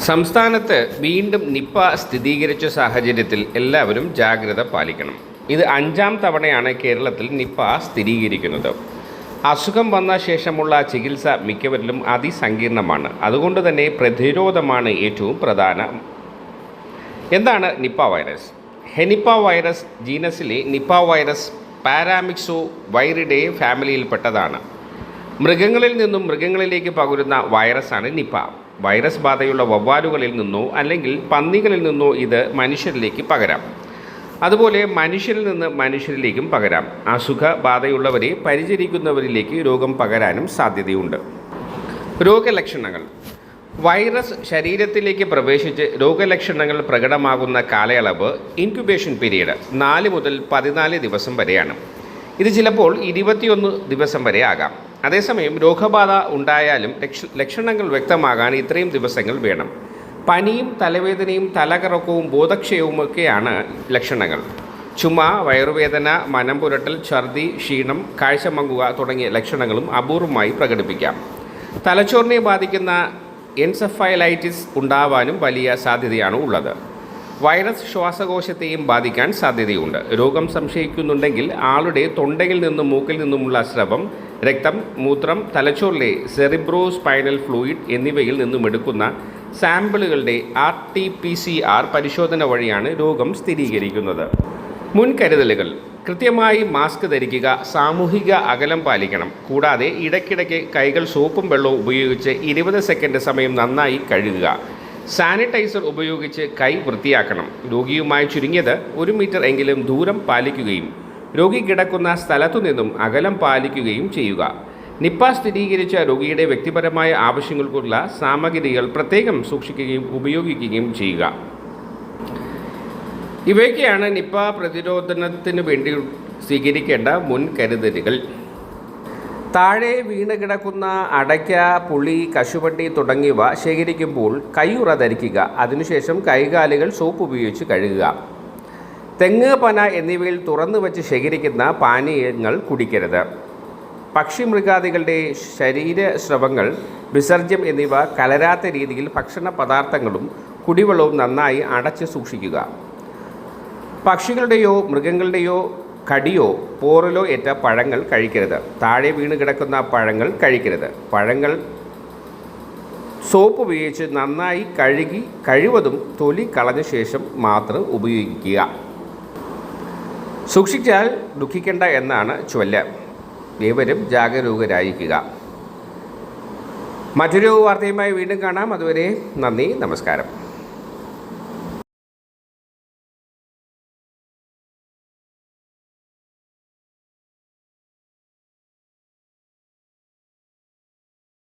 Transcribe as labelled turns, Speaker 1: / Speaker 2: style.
Speaker 1: സംസ്ഥാനത്ത് വീണ്ടും നിപ്പ സ്ഥിരീകരിച്ച സാഹചര്യത്തിൽ എല്ലാവരും ജാഗ്രത പാലിക്കണം. ഇത് 5ാം തവണയാണ് കേരളത്തിൽ നിപ്പ സ്ഥിരീകരിക്കുന്നത്. അസുഖം വന്ന ശേഷമുള്ള ചികിത്സ മിക്കവരിലും അതിസങ്കീർണമാണ്. അതുകൊണ്ട് തന്നെ പ്രതിരോധമാണ് ഏറ്റവും പ്രധാനം. എന്താണ് നിപ്പ വൈറസ്? ഹെനിപ്പ വൈറസ് ജീനസിലെ നിപ്പ വൈറസ് പാരാമിക്സോ വൈറിഡേ ഫാമിലിയിൽപ്പെട്ടതാണ്. മൃഗങ്ങളിൽ നിന്നും മൃഗങ്ങളിലേക്ക് പകരുന്ന വൈറസാണ് നിപ്പ. വൈറസ് ബാധയുള്ള വവ്വാലുകളിൽ നിന്നോ അല്ലെങ്കിൽ പന്നികളിൽ നിന്നോ ഇത് മനുഷ്യരിലേക്ക് പകരാം. അതുപോലെ മനുഷ്യരിൽ നിന്ന് മനുഷ്യരിലേക്കും പകരാം. അസുഖബാധയുള്ളവരെ പരിചരിക്കുന്നവരിലേക്ക് രോഗം പകരാനും സാധ്യതയുണ്ട്. രോഗലക്ഷണങ്ങൾ. വൈറസ് ശരീരത്തിലേക്ക് പ്രവേശിച്ച് രോഗലക്ഷണങ്ങൾ പ്രകടമാകുന്ന കാലയളവ് ഇൻക്യുബേഷൻ പീരീഡ് 4 മുതൽ 14 ദിവസം വരെയാണ്. ഇത് ചിലപ്പോൾ 21 ദിവസം വരെ ആകാം. അതേസമയം രോഗബാധ ഉണ്ടായാലും ലക്ഷണങ്ങൾ വ്യക്തമാകാൻ ഇത്രയും ദിവസങ്ങൾ വേണം. പനിയും തലവേദനയും തലകറക്കവും ബോധക്ഷയവുമൊക്കെയാണ് ലക്ഷണങ്ങൾ. ചുമ, വയറുവേദന, മനം പുരട്ടൽ, ഛർദി, ക്ഷീണം, കാഴ്ച മങ്ങുക തുടങ്ങിയ ലക്ഷണങ്ങളും അപൂർവമായി പ്രകടിപ്പിക്കാം. തലച്ചോറിനെ ബാധിക്കുന്ന എൻസെഫലൈറ്റിസ് ഉണ്ടാവാനും വലിയ സാധ്യതയാണ് ഉള്ളത്. വൈറസ് ശ്വാസകോശത്തെയും ബാധിക്കാൻ സാധ്യതയുണ്ട്. രോഗം സംശയിക്കുന്നുണ്ടെങ്കിൽ ആളുടെ തൊണ്ടയിൽ നിന്നും മൂക്കിൽ നിന്നുമുള്ള സ്രവം, രക്തം, മൂത്രം, തലച്ചോറിലെ സെറിബ്രോസ്പൈനൽ ഫ്ലൂയിഡ് എന്നിവയിൽ നിന്നും എടുക്കുന്ന സാമ്പിളുകളുടെ RT-PCR പരിശോധന വഴിയാണ് രോഗം സ്ഥിരീകരിക്കുന്നത്. മുൻകരുതലുകൾ. കൃത്യമായി മാസ്ക് ധരിക്കുക, സാമൂഹിക അകലം പാലിക്കണം. കൂടാതെ ഇടയ്ക്കിടയ്ക്ക് കൈകൾ സോപ്പും വെള്ളവും ഉപയോഗിച്ച് 20 സെക്കൻഡ് സമയം നന്നായി കഴുകുക. സാനിറ്റൈസർ ഉപയോഗിച്ച് കൈ വൃത്തിയാക്കണം. രോഗിയുമായി ചുരുങ്ങിയത് 1 മീറ്റർ എങ്കിലും ദൂരം പാലിക്കുകയും രോഗി കിടക്കുന്ന സ്ഥലത്തു നിന്നും അകലം പാലിക്കുകയും ചെയ്യുക. നിപ്പ സ്ഥിരീകരിച്ച രോഗിയുടെ വ്യക്തിപരമായ ആവശ്യങ്ങൾക്കുള്ള സാമഗ്രികൾ പ്രത്യേകം സൂക്ഷിക്കുകയും ഉപയോഗിക്കുകയും ചെയ്യുക. ഇവയൊക്കെയാണ് നിപ്പ പ്രതിരോധത്തിന് വേണ്ടി സ്വീകരിക്കേണ്ട മുൻകരുതലുകൾ. താഴെ വീണ് കിടക്കുന്ന അടയ്ക്ക, പുളി, കശുവണ്ടി തുടങ്ങിയവ ശേഖരിക്കുമ്പോൾ കൈയുറ ധരിക്കുക. അതിനുശേഷം കൈകാലുകൾ സോപ്പ് ഉപയോഗിച്ച് കഴുകുക. തെങ്ങ്, പന എന്നിവയിൽ തുറന്നു വച്ച് ശേഖരിക്കുന്ന പാനീയങ്ങൾ കുടിക്കരുത്. പക്ഷിമൃഗാദികളുടെ ശരീരസ്രവങ്ങൾ, വിസർജ്യം എന്നിവ കലരാത്ത രീതിയിൽ ഭക്ഷണ പദാർത്ഥങ്ങളും കുടിവെള്ളവും നന്നായി അടച്ച് സൂക്ഷിക്കുക. പക്ഷികളുടെയോ മൃഗങ്ങളുടെയോ കടിയോ പോറലോ ഏറ്റ പഴങ്ങൾ കഴിക്കരുത്. താഴെ വീണ് കിടക്കുന്ന പഴങ്ങൾ കഴിക്കരുത്. പഴങ്ങൾ സോപ്പ് ഉപയോഗിച്ച് നന്നായി കഴുകി കഴിവതും തൊലി കളഞ്ഞ ശേഷം മാത്രം ഉപയോഗിക്കുക. സൂക്ഷിച്ചാൽ ദുഃഖിക്കേണ്ട എന്നാണ് ചൊല്ല്. ഏവരും ജാഗരൂകരായിരിക്കുക. മറ്റൊരു വാർത്തയുമായി വീണ്ടും കാണാം. അതുവരെ നന്ദി, നമസ്കാരം.